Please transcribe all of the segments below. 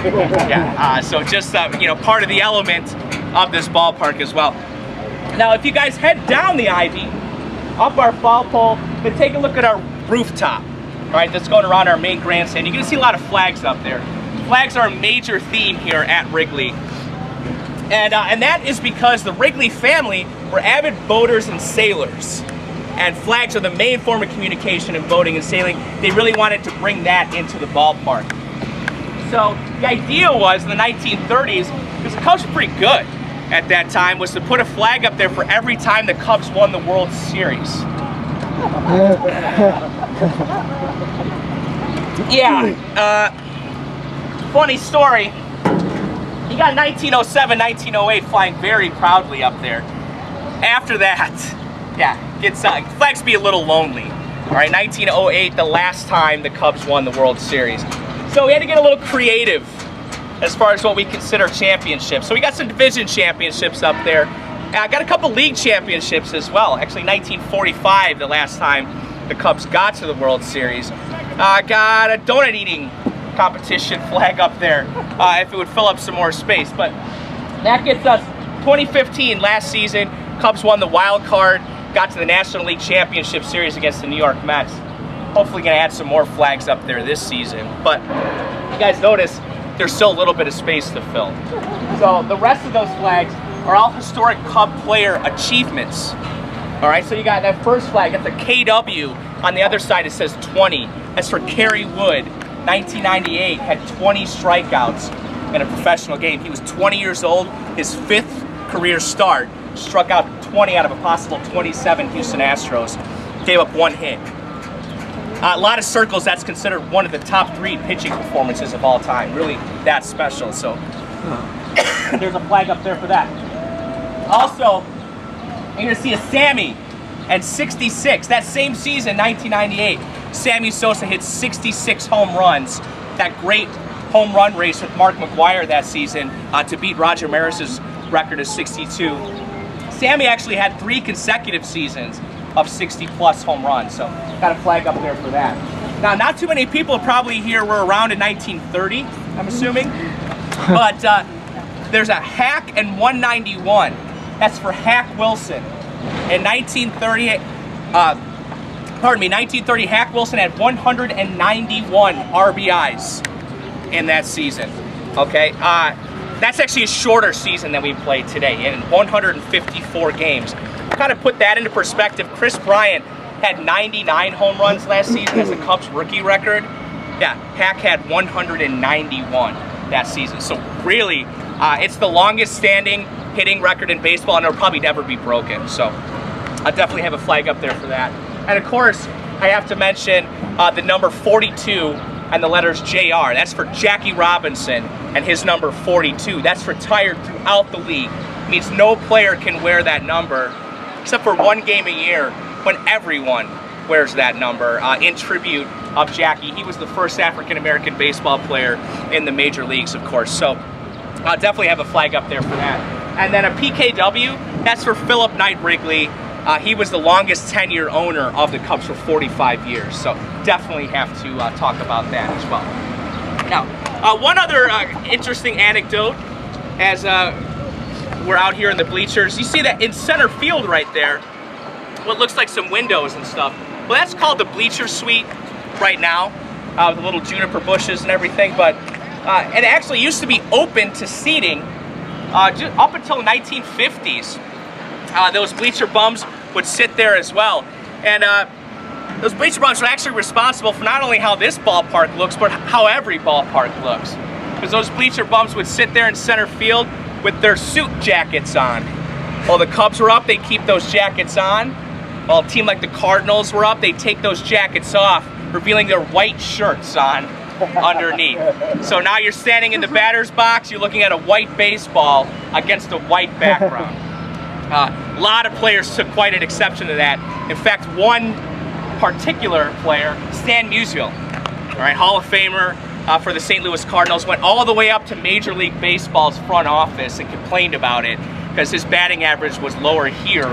Yeah, so just you know, part of the element of this ballpark as well. Now, if you guys head down the Ivy, up our foul pole, then take a look at our rooftop. All right, that's going around our main grandstand. You're going to see a lot of flags up there. Flags are a major theme here at Wrigley. And that is because the Wrigley family were avid boaters and sailors. And flags are the main form of communication in boating and sailing. They really wanted to bring that into the ballpark. So the idea was in the 1930s, because the Cubs were pretty good at that time, was to put a flag up there for every time the Cubs won the World Series. Yeah, funny story. He got 1907, 1908 flying very proudly up there. After that, yeah, flags be a little lonely. All right, 1908, the last time the Cubs won the World Series. So we had to get a little creative as far as what we consider championships. So we got some division championships up there. I got a couple league championships as well. Actually, 1945, the last time the Cubs got to the World Series. I got a donut eating competition flag up there if it would fill up some more space. But that gets us 2015, last season. Cubs won the wild card, got to the National League Championship Series against the New York Mets. Hopefully gonna add some more flags up there this season. But you guys notice there's still a little bit of space to fill. So the rest of those flags are all historic Cub player achievements. All right, so you got that first flag, that's a KW. On the other side it says 20. That's for Kerry Wood, 1998, had 20 strikeouts in a professional game. He was 20 years old, his 5th career start, struck out 20 out of a possible 27 Houston Astros, gave up 1 hit. A lot of circles, that's considered one of the top 3 pitching performances of all time. Really that special, so there's a flag up there for that. Also, you're gonna see a Sammy and 66. That same season, 1998, Sammy Sosa hit 66 home runs. That great home run race with Mark McGwire that season to beat Roger Maris's record of 62. Sammy actually had 3 consecutive seasons of 60-plus home runs, so got a flag up there for that. Now, not too many people probably here were around in 1930, I'm assuming, but there's a Hack and 191. That's for Hack Wilson. In 1930, Hack Wilson had 191 RBIs in that season. Okay, that's actually a shorter season than we played today, in 154 games. Kind of put that into perspective, Chris Bryant had 99 home runs last season as the Cubs rookie record. Yeah, Hack had 191 that season. So really, it's the longest standing hitting record in baseball, and it'll probably never be broken. So I definitely have a flag up there for that. And of course, I have to mention the number 42 and the letters JR. That's for Jackie Robinson and his number 42. That's retired throughout the league. It means no player can wear that number except for 1 game a year when everyone wears that number in tribute of Jackie. He was the first African-American baseball player in the major leagues, of course. So I'll definitely have a flag up there for that. And then a PKW, that's for Philip Knight Wrigley. He was the longest tenure owner of the Cubs for 45 years. So definitely have to talk about that as well. Now, one other interesting anecdote as we're out here in the bleachers. You see that in center field right there, what looks like some windows and stuff. Well, that's called the bleacher suite right now, with the little juniper bushes and everything. But it actually used to be open to seating just up until 1950s. Those bleacher bums would sit there as well. And those bleacher bums are actually responsible for not only how this ballpark looks, but how every ballpark looks. Because those bleacher bums would sit there in center field with their suit jackets on. While the Cubs were up, they'd keep those jackets on. While a team like the Cardinals were up, they'd take those jackets off, revealing their white shirts on underneath. So now you're standing in the batter's box, you're looking at a white baseball against a white background. A lot of players took quite an exception to that. In fact, one particular player, Stan Musial, all right, Hall of Famer for the St. Louis Cardinals, went all the way up to Major League Baseball's front office and complained about it because his batting average was lower here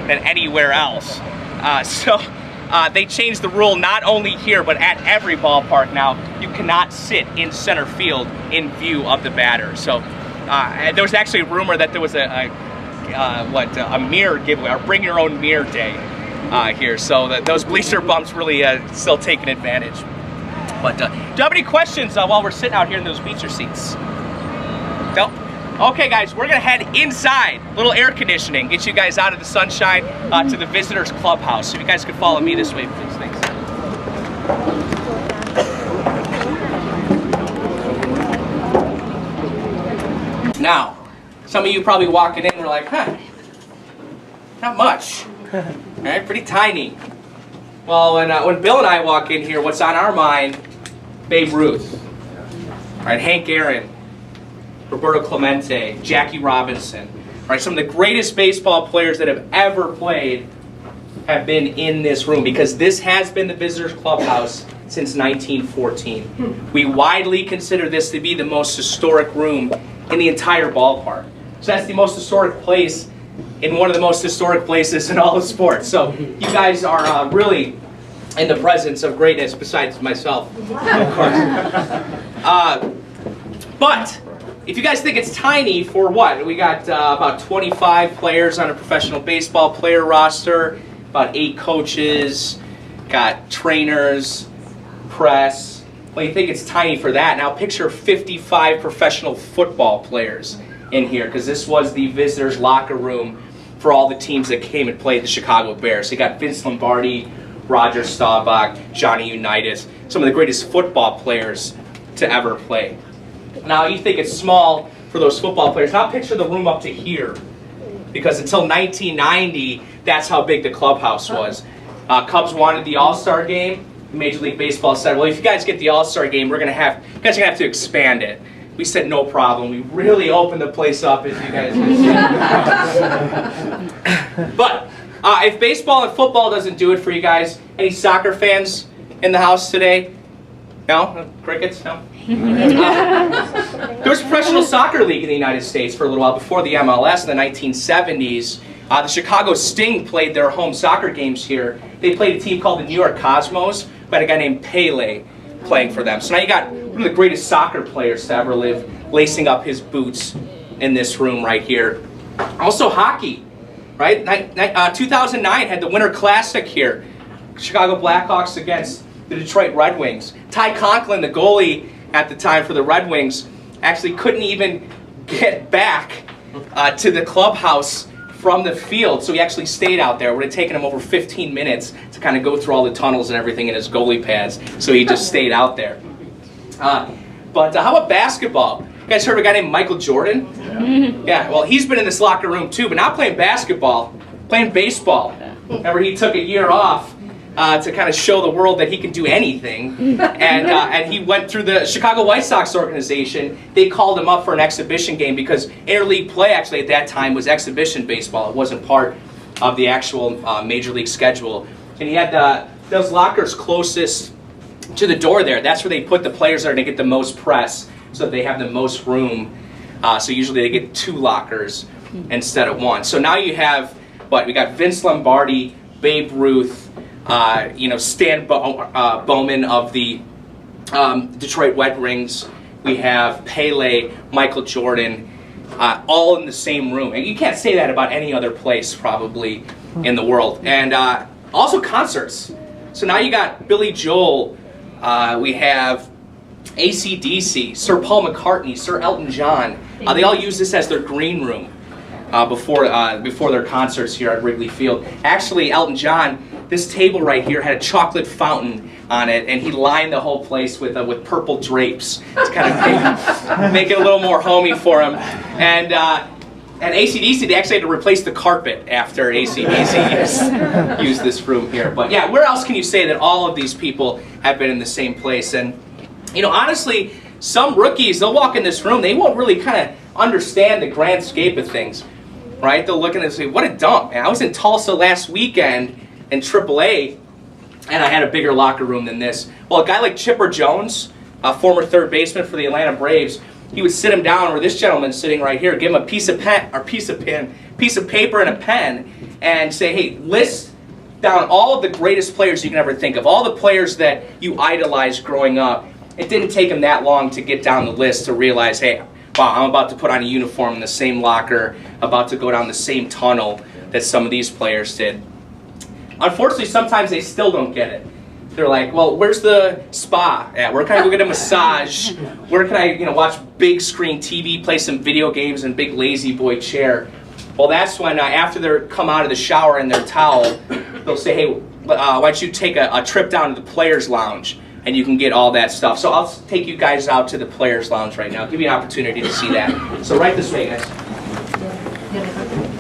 than anywhere else. So they changed the rule not only here, but at every ballpark now. You cannot sit in center field in view of the batter. So there was actually a rumor that there was a mirror giveaway, or bring your own mirror day here. So those bleacher bumps really still taking advantage. But do you have any questions while we're sitting out here in those bleacher seats? No? Okay, guys, we're gonna head inside, little air conditioning, get you guys out of the sunshine to the visitors clubhouse. So if you guys could follow me this way, please. Thanks. Now, some of you probably walking in were like, huh, not much. All right, pretty tiny. Well, when Bill and I walk in here, what's on our mind? Babe Ruth, all right, Hank Aaron, Roberto Clemente, Jackie Robinson. All right, some of the greatest baseball players that have ever played have been in this room, because this has been the visitors clubhouse since 1914. We widely consider this to be the most historic room in the entire ballpark. So that's the most historic place in one of the most historic places in all of sports. So you guys are really in the presence of greatness, besides myself, of course. But if you guys think it's tiny, for what? We got about 25 players on a professional baseball player roster, about 8 coaches, got trainers, press. Well, you think it's tiny for that. Now picture 55 professional football players in here, because this was the visitors' locker room for all the teams that came and played the Chicago Bears. So you got Vince Lombardi, Roger Staubach, Johnny Unitas, some of the greatest football players to ever play. Now you think it's small for those football players. Now picture the room up to here, because until 1990, that's how big the clubhouse was. Cubs wanted the All-Star game. Major League Baseball said, well, if you guys get the All-Star game, you guys are gonna have to expand it. We said no problem. We really opened the place up, as you guys can see. But if baseball and football doesn't do it for you guys, any soccer fans in the house today? No? Crickets? No? There was a professional soccer league in the United States for a little while before the MLS in the 1970s. The Chicago Sting played their home soccer games here. They played a team called the New York Cosmos, but a guy named Pele playing for them. So now you got one of the greatest soccer players to ever live lacing up his boots in this room right here. Also hockey, right? 2009 had the Winter Classic here. Chicago Blackhawks against the Detroit Red Wings. Ty Conklin, the goalie at the time for the Red Wings, actually couldn't even get back to the clubhouse from the field, so he actually stayed out there. It would have taken him over 15 minutes to kind of go through all the tunnels and everything in his goalie pads, so he just stayed out there. But how about basketball? You guys heard of a guy named Michael Jordan? Yeah, well, he's been in this locker room too, but not playing basketball, playing baseball. Remember, he took a year off to kind of show the world that he can do anything, and he went through the Chicago White Sox organization. They called him up for an exhibition game, because interleague play actually at that time was exhibition baseball. It wasn't part of the actual major league schedule. And he had those lockers closest to the door there. That's where they put the players that are going to get the most press, so that they have the most room. So usually they get 2 lockers instead of 1. So now you have, what, we got Vince Lombardi, Babe Ruth, Stan Bowman of the Detroit Red Wings. We have Pele, Michael Jordan, all in the same room. And you can't say that about any other place probably in the world. And also concerts. So now you got Billy Joel, we have AC/DC, Sir Paul McCartney, Sir Elton John. They all use this as their green room before their concerts here at Wrigley Field. Actually, Elton John, this table right here had a chocolate fountain on it, and he lined the whole place with purple drapes to kind of make it a little more homey for him. And AC/DC, they actually had to replace the carpet after AC/DC used this room here. But yeah, where else can you say that all of these people have been in the same place? And honestly, some rookies, they'll walk in this room, they won't really kind of understand the grand scape of things, right? They'll look at it and say, what a dump, man. I was in Tulsa last weekend in AAA, and I had a bigger locker room than this. Well, a guy like Chipper Jones, a former third baseman for the Atlanta Braves, he would sit him down where this gentleman's sitting right here, give him a piece of paper and a pen, and say, hey, list down all of the greatest players you can ever think of, all the players that you idolized growing up. It didn't take them that long to get down the list to realize, hey, wow, I'm about to put on a uniform in the same locker, about to go down the same tunnel that some of these players did. Unfortunately, sometimes they still don't get it. They're like, well, where's the spa at? Where can I go get a massage? Where can I, watch big screen TV, play some video games in big lazy boy chair? Well, that's when after they come out of the shower in their towel, they'll say, hey, why don't you take a trip down to the Players Lounge, and you can get all that stuff. So I'll take you guys out to the Players Lounge right now. I'll give you an opportunity to see that. So right this way, guys.